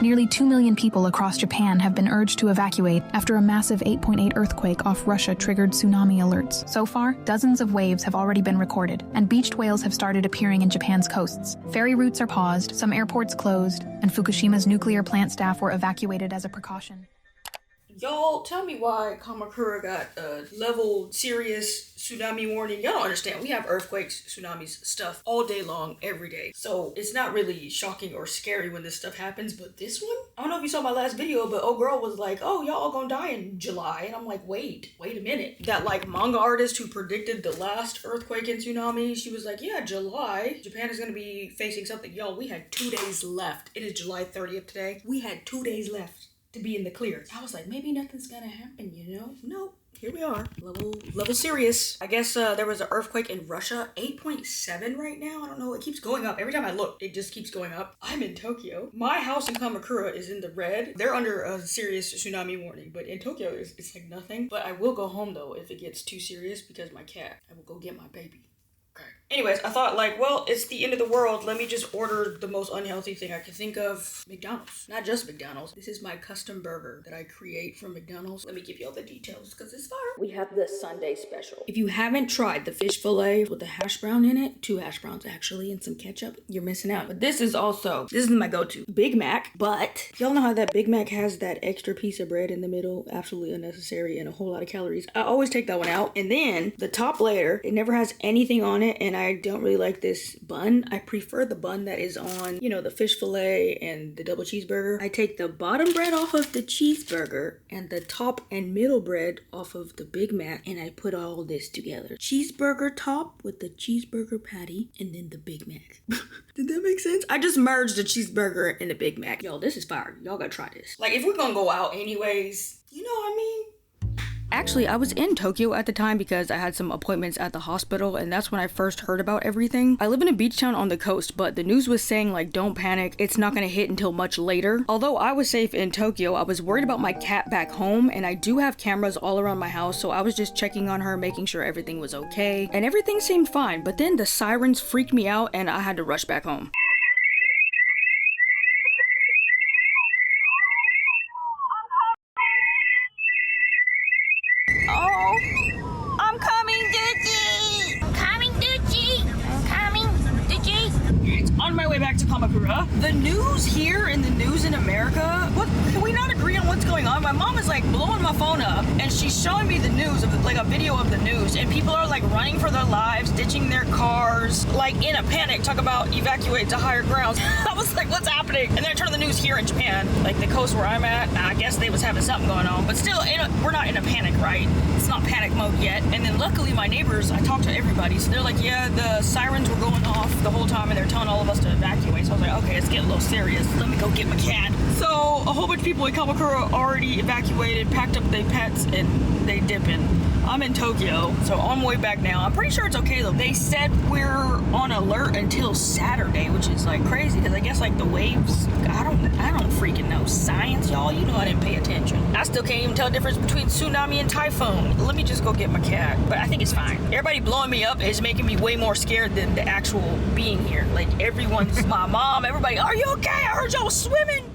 Nearly 2 million people across Japan have been urged to evacuate after a massive 8.8 earthquake off Russia triggered tsunami alerts. So far, dozens of waves have already been recorded, and beached whales have started appearing in Japan's coasts. Ferry routes are paused, some airports closed, and Fukushima's nuclear plant staff were evacuated as a precaution. Y'all, tell me why Kamakura got a level serious tsunami warning. Y'all don't understand. We have earthquakes, tsunamis, stuff all day long, every day. So it's not really shocking or scary when this stuff happens, but this one? I don't know if you saw my last video, but old girl was like, oh, y'all all gonna die in July. And I'm like, wait a minute. That like manga artist who predicted the last earthquake and tsunami, she was like, yeah, July. Japan is gonna be facing something. Y'all, we had 2 days left. It is July 30th today. We had 2 days left to be in the clear. I was like, maybe nothing's gonna happen, you know? Nope. Here we are. Level serious. I guess there was an earthquake in Russia. 8.7 right now. I don't know. It keeps going up. Every time I look, it just keeps going up. I'm in Tokyo. My house in Kamakura is in the red. They're under a serious tsunami warning, but in Tokyo, it's like nothing. But I will go home though if it gets too serious because my cat. I will go get my baby. Anyways, I thought like, well, it's the end of the world. Let me just order the most unhealthy thing I can think of. McDonald's. Not just McDonald's. This is my custom burger that I create from McDonald's. Let me give you all the details because it's fire. We have the Sunday special. If you haven't tried the fish fillet with the hash brown in it, 2 hash browns actually and some ketchup, you're missing out. But this is my go-to. Big Mac, but y'all know how that Big Mac has that extra piece of bread in the middle? Absolutely unnecessary and a whole lot of calories. I always take that one out. And then the top layer, it never has anything on it, and I don't really like this bun. I prefer the bun that is on, you know, the fish fillet and the double cheeseburger. I take the bottom bread off of the cheeseburger and the top and middle bread off of the Big Mac, and I put all this together. Cheeseburger top with the cheeseburger patty and then the Big Mac. Did that make sense? I just merged the cheeseburger and the Big Mac. Yo, this is fire. Y'all gotta try this. Like, if we're gonna go out anyways, you know what I mean? Actually, I was in Tokyo at the time because I had some appointments at the hospital, and that's when I first heard about everything. I live in a beach town on the coast, but the news was saying like, don't panic, it's not gonna hit until much later. Although I was safe in Tokyo, I was worried about my cat back home, and I do have cameras all around my house, so I was just checking on her, making sure everything was okay, and everything seemed fine. But then the sirens freaked me out and I had to rush back home. On my way back to Kamakura. The news here and the news in America, what can we not agree on what's going on? My mom is like blowing my phone up and she's showing me the news of like a video of the news, and people are like running for their lives, ditching their cars, like in a panic, talk about evacuate to higher grounds. I was like, what's happening? And then I turned on the news here in Japan, like the coast where I'm at. I guess they was having something going on, but still we're not in a panic, right? It's not panic mode yet. And then luckily my neighbors, I talked to everybody, so they're like, yeah, the sirens were going off the whole time and they're telling all of us to evacuate. So I was like, okay, it's getting a little serious. Let me go get my cat. So a whole bunch of people in Kamakura already evacuated, packed up their pets, and they dipping. I'm in Tokyo, so on my way back now. I'm pretty sure it's okay though. They said we're on alert until Saturday, which is like crazy because I guess like the waves, I don't freaking know science, y'all. You know I didn't pay attention. I still can't even tell the difference between tsunami and typhoon. Let me just go get my cat. But I think it's fine. Everybody blowing me up is making me way more scared than the actual being here. Like everyone's, my mom, everybody, are you okay? I heard y'all swimming.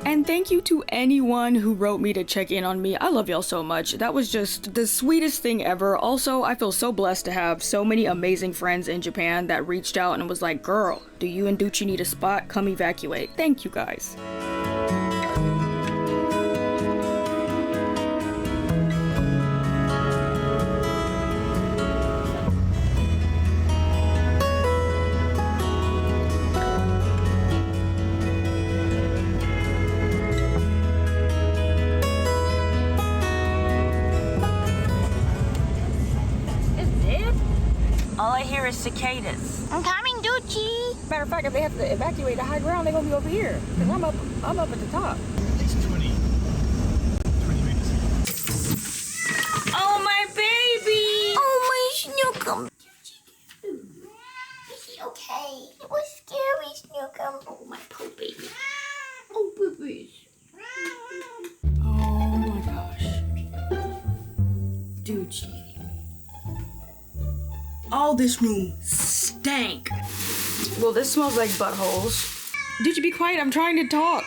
And thank you to anyone who wrote me to check in on me. I love y'all so much. That was just the sweetest thing ever. Also, I feel so blessed to have so many amazing friends in Japan that reached out and was like, girl, do you and Ducci need a spot? Come evacuate. Thank you guys. All I hear is cicadas. I'm coming, Ducci. Matter of fact, if they have to evacuate the high ground, they're gonna be over here. Cause I'm up at the top. It's 20 minutes. Oh, my baby. Oh, my Snookum. Is he okay? It was scary, Snookum. Oh, my poor baby. Oh, babies. Oh my gosh. Ducci. All this room stank. Well, this smells like buttholes. Did you be quiet? I'm trying to talk.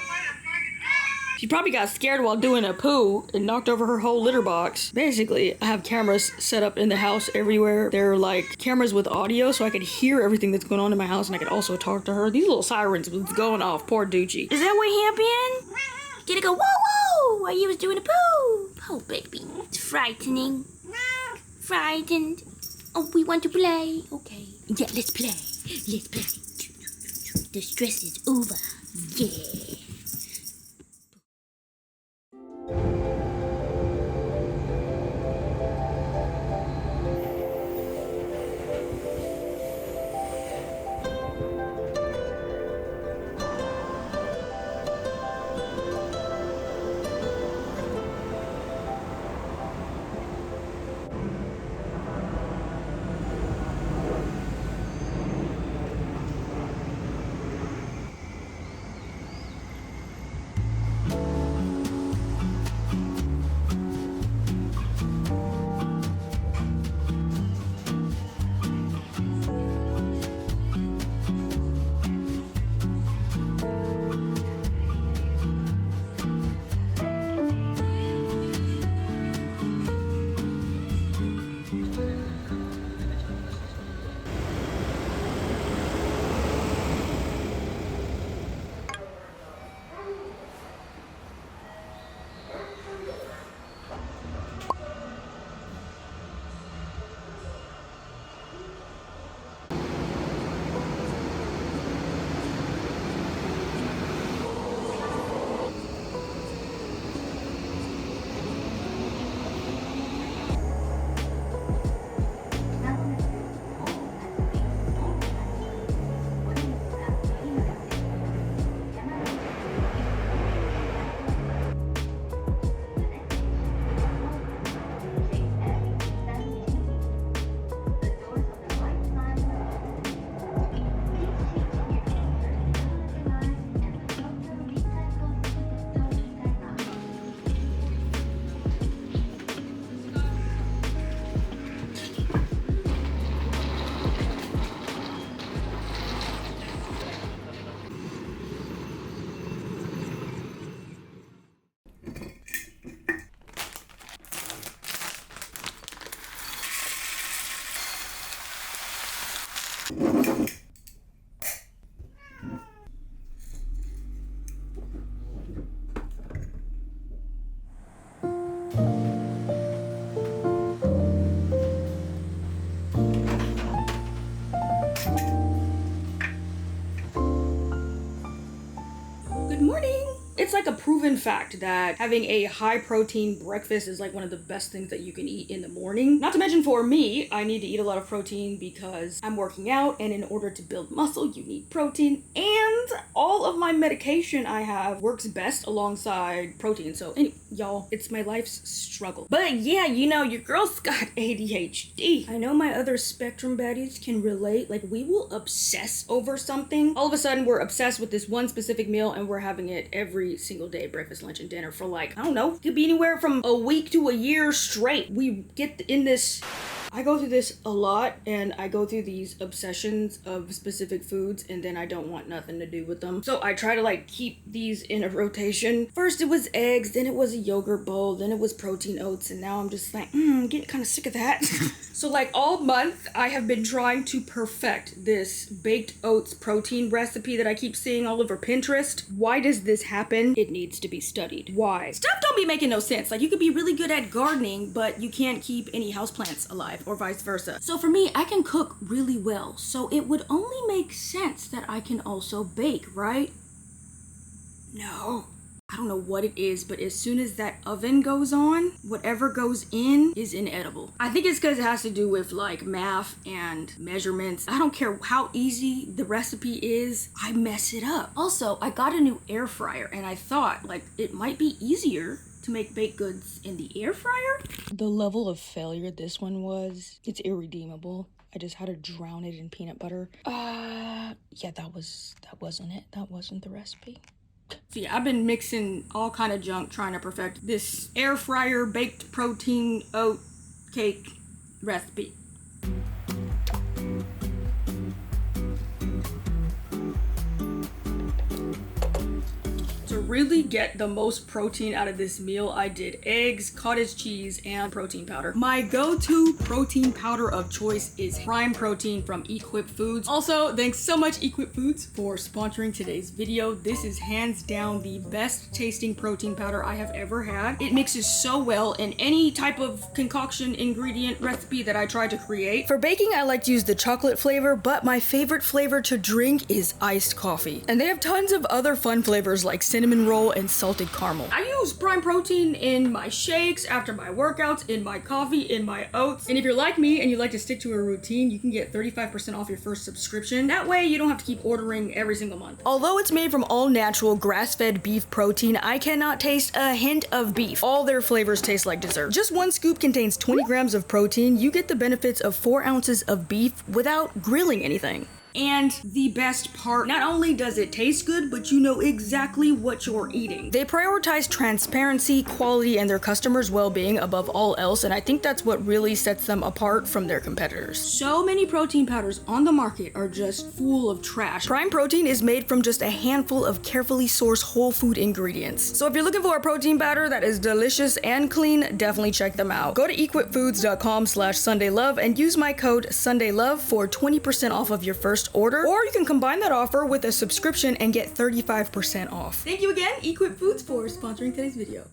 She probably got scared while doing a poo and knocked over her whole litter box. Basically, I have cameras set up in the house everywhere. They're like cameras with audio, so I could hear everything that's going on in my house, and I could also talk to her. These little sirens was going off. Poor Doochie. Is that what happened? Did it go whoa whoa while you was doing a poo? Oh baby, it's frightening. Frightened. Oh, we want to play. Okay. Yeah, let's play. Let's play. The stress is over. Yeah. It's like a proven fact that having a high protein breakfast is like one of the best things that you can eat in the morning. Not to mention for me, I need to eat a lot of protein because I'm working out, and in order to build muscle, you need protein. And all of my medication I have works best alongside protein. So anyway, y'all, it's my life's struggle. But yeah, you know, your girl's got ADHD. I know my other spectrum baddies can relate. Like, we will obsess over something. All of a sudden, we're obsessed with this one specific meal, and we're having it every single day, breakfast, lunch, and dinner for like, I don't know, it could be anywhere from a week to a year straight. We get in this, I go through this a lot, and I go through these obsessions of specific foods, and then I don't want nothing to do with them. So I try to like keep these in a rotation. First it was eggs, then it was a yogurt bowl, then it was protein oats, and now I'm just like, I'm getting kind of sick of that. So like all month, I have been trying to perfect this baked oats protein recipe that I keep seeing all over Pinterest. Why does this happen? It needs to be studied. Why? Stuff don't be making no sense. Like, you could be really good at gardening, but you can't keep any houseplants alive, or vice versa. So for me, I can cook really well, so it would only make sense that I can also bake, right? No. I don't know what it is, but as soon as that oven goes on, whatever goes in is inedible. I think it's because it has to do with like math and measurements. I don't care how easy the recipe is, I mess it up. Also, I got a new air fryer, and I thought like it might be easier to make baked goods in the air fryer. The level of failure this one was, it's irredeemable. I just had to drown it in peanut butter. Yeah, that wasn't it. That wasn't the recipe. So yeah, I've been mixing all kind of junk trying to perfect this air fryer baked protein oat cake recipe. really get the most protein out of this meal, I did eggs, cottage cheese, and protein powder. My go-to protein powder of choice is Prime Protein from Equip Foods. Also, thanks so much Equip Foods for sponsoring today's video. This is hands down the best tasting protein powder I have ever had. It mixes so well in any type of concoction, ingredient, recipe that I try to create. For baking, I like to use the chocolate flavor, but my favorite flavor to drink is iced coffee. And they have tons of other fun flavors like cinnamon roll and salted caramel. I use Prime Protein in my shakes, after my workouts, in my coffee, in my oats. And if you're like me and you like to stick to a routine, you can get 35% off your first subscription. That way you don't have to keep ordering every single month. Although it's made from all natural grass-fed beef protein, I cannot taste a hint of beef. All their flavors taste like dessert. Just one scoop contains 20 grams of protein. You get the benefits of 4 ounces of beef without grilling anything. And the best part, not only does it taste good, but you know exactly what you're eating. They prioritize transparency, quality, and their customers' well-being above all else, and I think that's what really sets them apart from their competitors. So many protein powders on the market are just full of trash. Prime Protein is made from just a handful of carefully sourced whole food ingredients. So if you're looking for a protein powder that is delicious and clean, definitely check them out. Go to equipfoods.com/Sundaiklove and use my code Sundaiklove for 20% off of your first order, or you can combine that offer with a subscription and get 35% off. Thank you again, Equip Foods, for sponsoring today's video.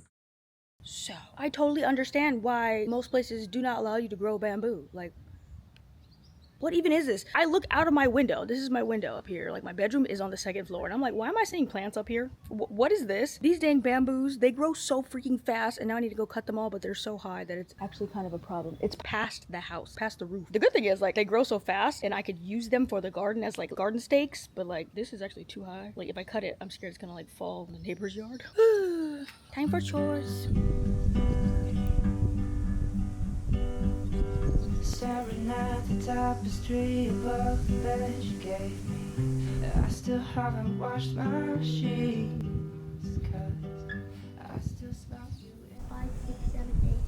So, I totally understand why most places do not allow you to grow bamboo. Like, what even is this? I look out of my window. This is my window up here. Like, my bedroom is on the 2nd floor. And I'm like, why am I seeing plants up here? What is this? These dang bamboos, they grow so freaking fast. And now I need to go cut them all, but they're so high that it's actually kind of a problem. It's past the house, past the roof. The good thing is, like, they grow so fast and I could use them for the garden as, like, garden stakes. But, like, this is actually too high. Like, if I cut it, I'm scared it's gonna, like, fall in the neighbor's yard. Time for chores. Staring at the tapestry above the bed you gave me. I still haven't washed my sheets, 'cause I still smell you in 5, 6, 7, 8.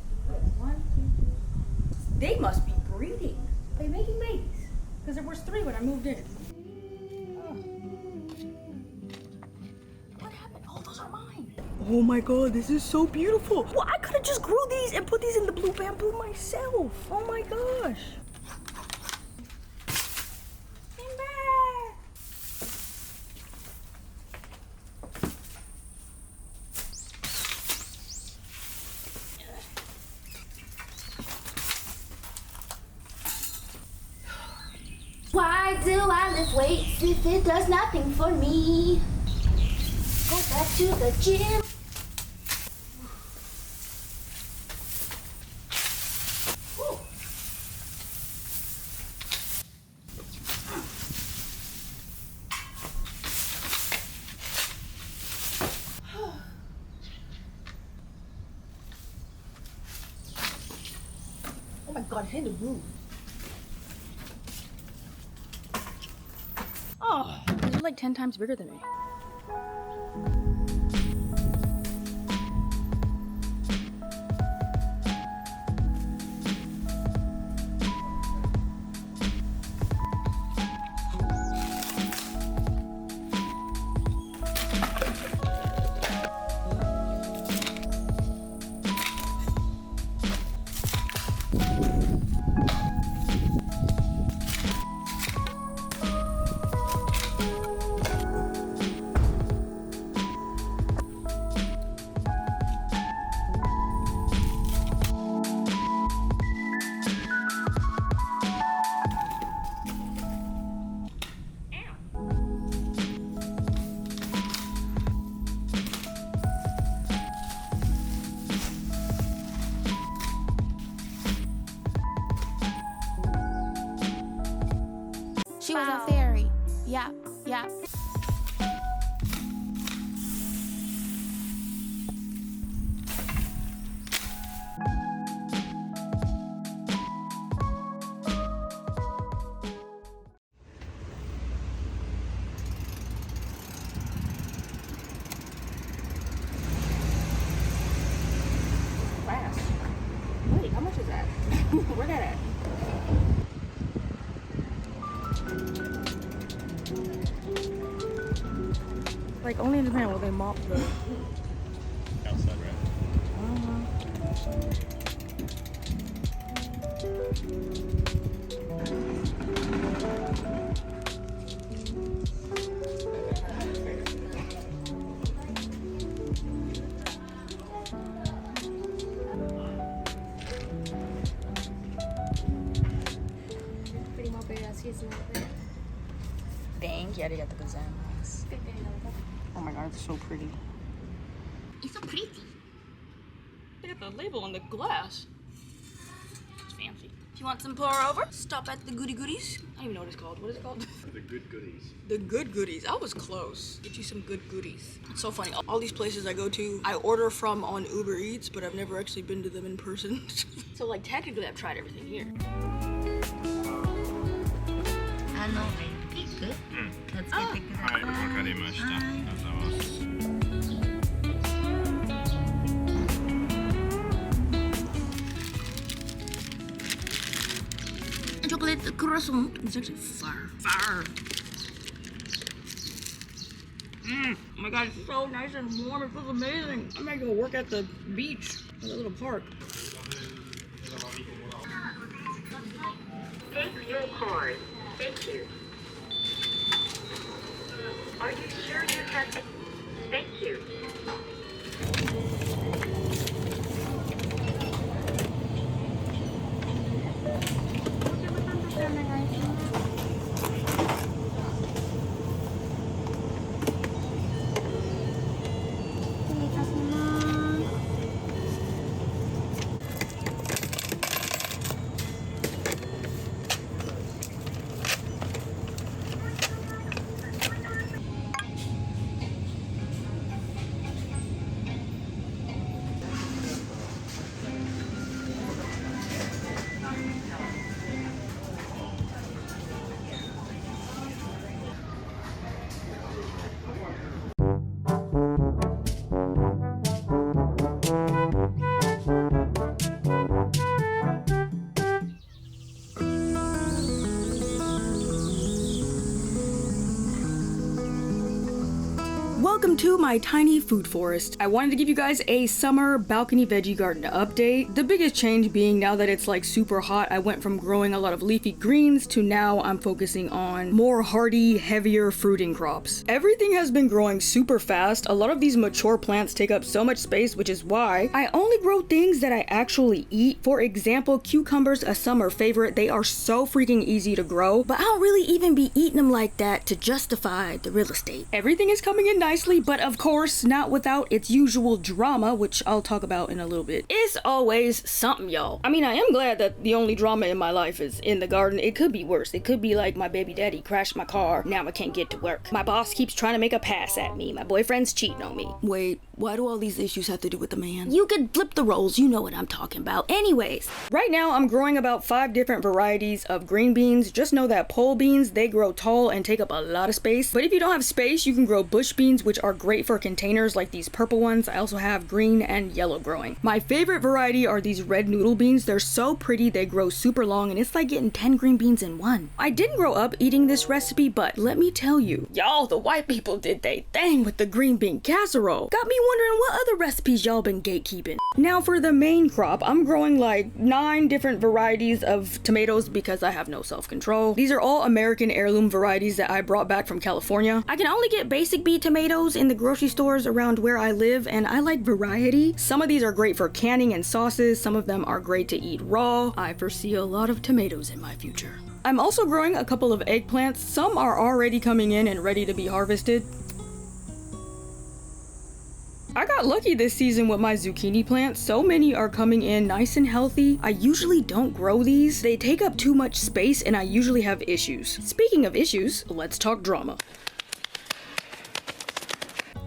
1, 2, 3. They must be breeding. They're making babies. Because there was 3 when I moved in. What happened? Oh, those are mine. Oh my god, this is so beautiful. Well, I could have just grew these and put these in the blue bamboo myself. Oh my gosh. Why do I lift weights if it does nothing for me? Go back to the gym. Oh my god, it hit the roof. Oh, they're like 10 times bigger than me. She was a fairy. Yep, yep. Fast. Wait, how much is that? Where that at? Like, only in Japan will they mop the... Outside, right? Thank you, arigatou gozaimasu. Oh my god, it's so pretty. It's so pretty. Look at the label on the glass. It's fancy. If you want some pour over, stop at the Goody Goodies. I don't even know what it's called. What is it called? The good goodies. The Good Goodies. I was close. Get you some good goodies. It's so funny. All these places I go to, I order from on Uber Eats, but I've never actually been to them in person. So like technically I've tried everything here. Hi, わかりました。ありがとうございます。Chocolate croissant. It's actually fire. Fire. Oh my god, it's so nice and warm. It feels amazing. I might go work at the beach, at the little park. Take your card. Thank you. Are you sure you have... Thank you. Welcome to my tiny food forest. I wanted to give you guys a summer balcony veggie garden update. The biggest change being now that it's like super hot, I went from growing a lot of leafy greens to now I'm focusing on more hardy, heavier fruiting crops. Everything has been growing super fast. A lot of these mature plants take up so much space, which is why I only grow things that I actually eat. For example, cucumbers, a summer favorite. They are so freaking easy to grow, but I don't really even be eating them like that to justify the real estate. Everything is coming in nicely, but of course not without its usual drama, which I'll talk about in a little bit. It's always something, y'all. I mean, I am glad that the only drama in my life is in the garden. It could be worse. It could be like my baby daddy crashed my car, now I can't get to work. My boss keeps trying to make a pass at me. My boyfriend's cheating on me. Wait, why do all these issues have to do with the man? You could flip the roles, you know what I'm talking about. Anyways, right now I'm growing about 5 different varieties of green beans. Just know that pole beans, they grow tall and take up a lot of space. But if you don't have space, you can grow bush beans, which are great for containers like these purple ones. I also have green and yellow growing. My favorite variety are these red noodle beans. They're so pretty, they grow super long, and it's like getting 10 green beans in one. I didn't grow up eating this recipe, but let me tell you, y'all, the white people did they thing with the green bean casserole. Got me wondering what other recipes y'all been gatekeeping. Now for the main crop, I'm growing like 9 different varieties of tomatoes because I have no self-control. These are all American heirloom varieties that I brought back from California. I can only get basic beet tomatoes in the grocery stores around where I live, and I like variety. Some of these are great for canning and sauces, some of them are great to eat raw. I foresee a lot of tomatoes in my future. I'm also growing a couple of eggplants. Some are already coming in and ready to be harvested. I got lucky this season with my zucchini plants. So many are coming in nice and healthy. I usually don't grow these. They take up too much space and I usually have issues. Speaking of issues, let's talk drama.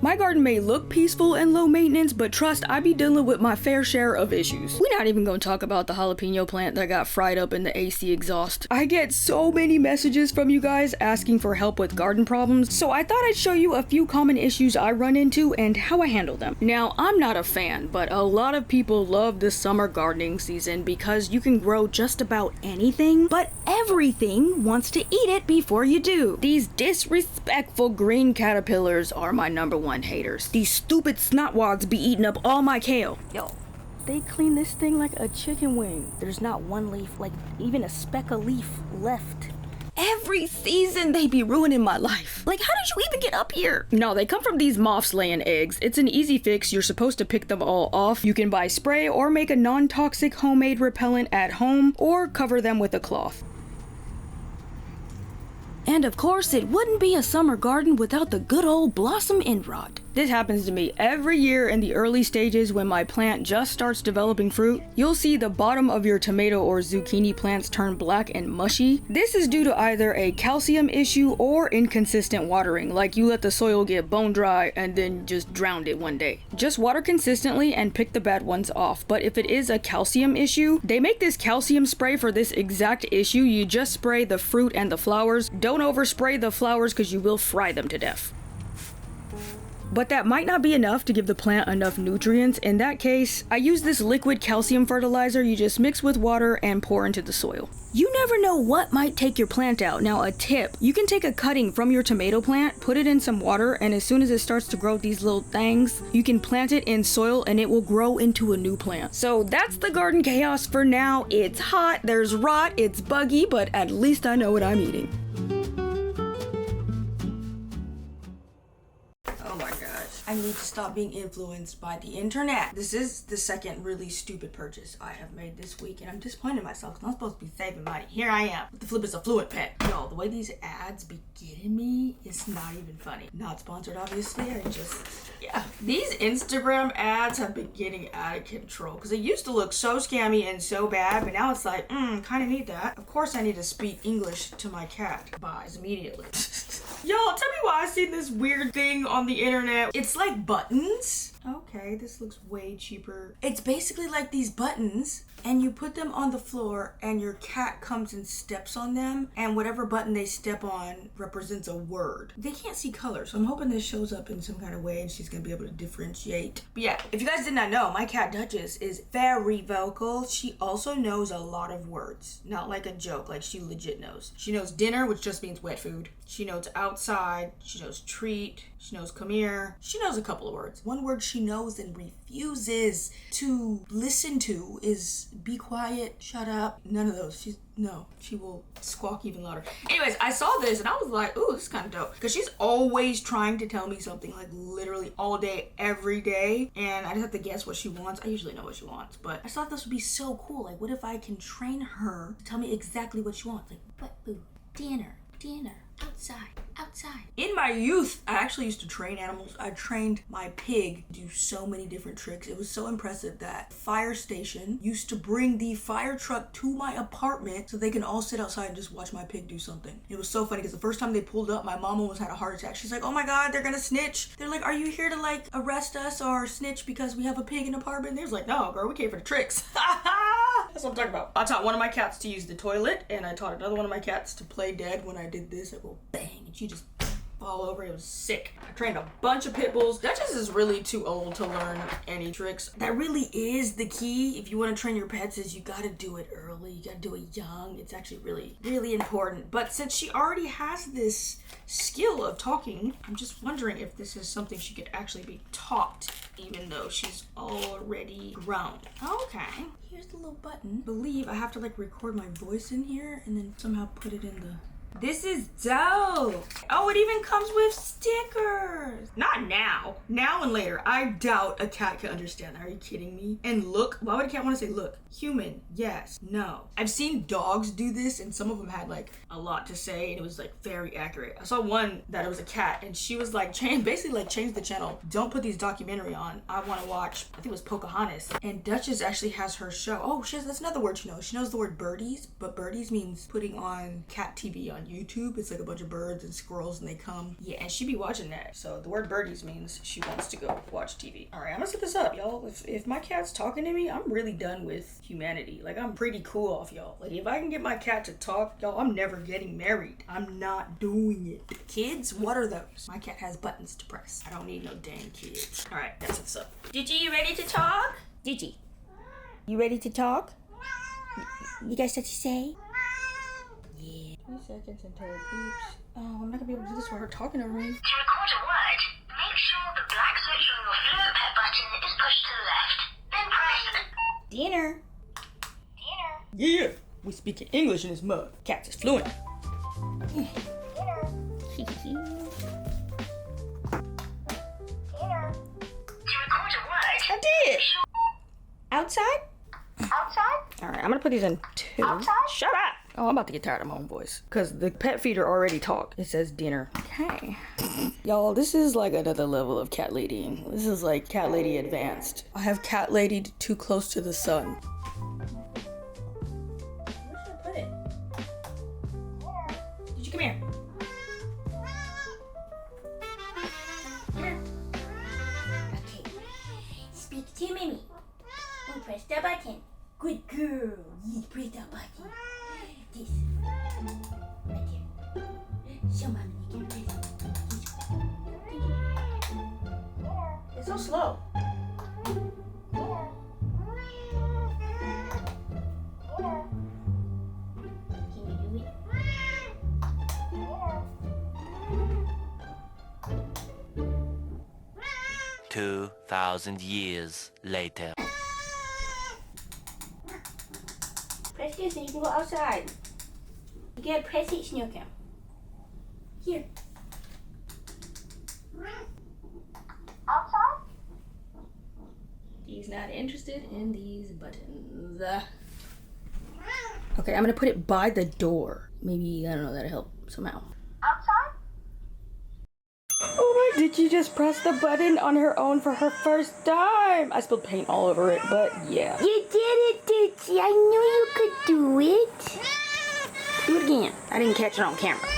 My garden may look peaceful and low maintenance, but trust, I be dealing with my fair share of issues. We're not even gonna talk about the jalapeno plant that got fried up in the AC exhaust. I get so many messages from you guys asking for help with garden problems, so I thought I'd show you a few common issues I run into and how I handle them. Now, I'm not a fan, but a lot of people love the summer gardening season because you can grow just about anything, but everything wants to eat it before you do. These disrespectful green caterpillars are my #1 haters. These stupid snotwads be eating up all my kale. Yo, they clean this thing like a chicken wing. There's not one leaf, like even a speck of leaf left. Every season they be ruining my life. Like, how did you even get up here? No, they come from these moths laying eggs. It's an easy fix. You're supposed to pick them all off. You can buy spray or make a non-toxic homemade repellent at home or cover them with a cloth. And of course, it wouldn't be a summer garden without the good old blossom end rot. This happens to me every year in the early stages when my plant just starts developing fruit. You'll see the bottom of your tomato or zucchini plants turn black and mushy. This is due to either a calcium issue or inconsistent watering, like you let the soil get bone dry and then just drowned it one day. Just water consistently and pick the bad ones off, but if it is a calcium issue, they make this calcium spray for this exact issue. You just spray the fruit and the flowers. Don't overspray the flowers because you will fry them to death. But that might not be enough to give the plant enough nutrients. In that case, I use this liquid calcium fertilizer you just mix with water and pour into the soil. You never know what might take your plant out. Now, a tip, you can take a cutting from your tomato plant, put it in some water, and as soon as it starts to grow these little things, you can plant it in soil and it will grow into a new plant. So that's the garden chaos for now. It's hot, there's rot, it's buggy, but at least I know what I'm eating. I need to stop being influenced by the internet. This is the second really stupid purchase I have made this week, and I'm disappointed in myself because I'm supposed to be saving money. Here I am with the Flip is a Fluent pen. Yo, the way these ads be getting me, it's not even funny. Not sponsored, obviously. Yeah. These Instagram ads have been getting out of control because it used to look so scammy and so bad, but now it's like, kind of need that. Of course I need to speak English to my cat. Buys immediately. Y'all, tell me why I see this weird thing on the internet. It's like buttons. Okay, this looks way cheaper. It's basically like these buttons, and you put them on the floor and your cat comes and steps on them, and whatever button they step on represents a word. They can't see color, so I'm hoping this shows up in some kind of way and she's gonna be able to differentiate. But yeah, if you guys did not know, my cat Duchess is very vocal. She also knows a lot of words. Not like a joke, like she legit knows. She knows dinner, which just means wet food. She knows outside. She knows treat. She knows come here. She knows a couple of words. One word she knows and refuses to listen to is be quiet, shut up. None of those. She will squawk even louder. Anyways, I saw this and I was like, ooh, this is kind of dope. Because she's always trying to tell me something, like literally all day, every day. And I just have to guess what she wants. I usually know what she wants, but I thought this would be so cool. Like, what if I can train her to tell me exactly what she wants? Like, what food? Dinner. Outside. In my youth, I actually used to train animals. I trained my pig to do so many different tricks. It was so impressive that fire station used to bring the fire truck to my apartment so they can all sit outside and just watch my pig do something. It was so funny because the first time they pulled up, my mom almost had a heart attack. She's like, oh my God, they're gonna snitch. They're like, are you here to like arrest us or snitch because we have a pig in the apartment? And they was like, no, girl, we came for the tricks. That's what I'm talking about. I taught one of my cats to use the toilet, and I taught another one of my cats to play dead. When I did this, I go bang, and she just fall over. It was sick. I trained a bunch of pit bulls. Duchess is really too old to learn any tricks. That really is the key if you want to train your pets, is you gotta do it early. You gotta do it young. It's actually really, really important. But since she already has this skill of talking, I'm just wondering if this is something she could actually be taught, even though she's already grown. Okay. Here's the little button. I believe I have to like record my voice in here and then somehow put it in the... This is dope. Oh, it even comes with stickers. Not now. Now and later. I doubt a cat can understand that. Are you kidding me? And look. Why would a cat want to say look? Human. Yes. No. I've seen dogs do this, and some of them had like a lot to say, and it was like very accurate. I saw one that it was a cat, and she was like, basically changed the channel. Don't put these documentary on. I want to watch, I think it was Pocahontas. And Duchess actually has her show. Oh, that's another word she knows. She knows the word birdies, but birdies means putting on cat TV on on YouTube. It's like a bunch of birds and squirrels and they come. Yeah, and she be watching that. So the word birdies means she wants to go watch TV. All right, I'm gonna set this up, y'all. If my cat's talking to me, I'm really done with humanity. Like, I'm pretty cool off y'all. Like, if I can get my cat to talk, y'all, I'm never getting married. I'm not doing it. Kids, what are those? My cat has buttons to press. I don't need no dang kids. All right, that's what's up. Digi, you ready to talk? Digi, you ready to talk? You got stuff to say? Yeah. 2 seconds until it beeps. Oh, I'm not gonna be able to do this with her talking over me. To record a word, make sure the black switch on your fluent pet button is pushed to the left. Then press Dinner. dinner. Yeah. We speaking English in this mug. Cats is fluent. Dinner. To record a word, I did. Outside? outside, All right, I'm gonna put these in 2. outside. Shut up! Oh, I'm about to get tired of my own voice. Because the pet feeder already talked. It says dinner. Okay. Y'all, this is like another level of cat ladying. This is like cat lady advanced. I have cat ladied too close to the sun. Where should I put it? Did you come here? Come here. Okay. Speak to Mimi. Oh, press the button. Good girl. You press the button. This. Right here. Show mommy you can press it. It's so slow. Can you do it? 2,000 years later. Press this and you can go outside. You gotta press it, Snooker. Here. Outside? He's not interested in these buttons. Okay, I'm gonna put it by the door. Maybe, I don't know, that'll help somehow. Outside? Oh my, did she just press the button on her own for her first time? I spilled paint all over it, but yeah. You did it, Doochie. I knew you could do it. Do it again. I didn't catch it on camera.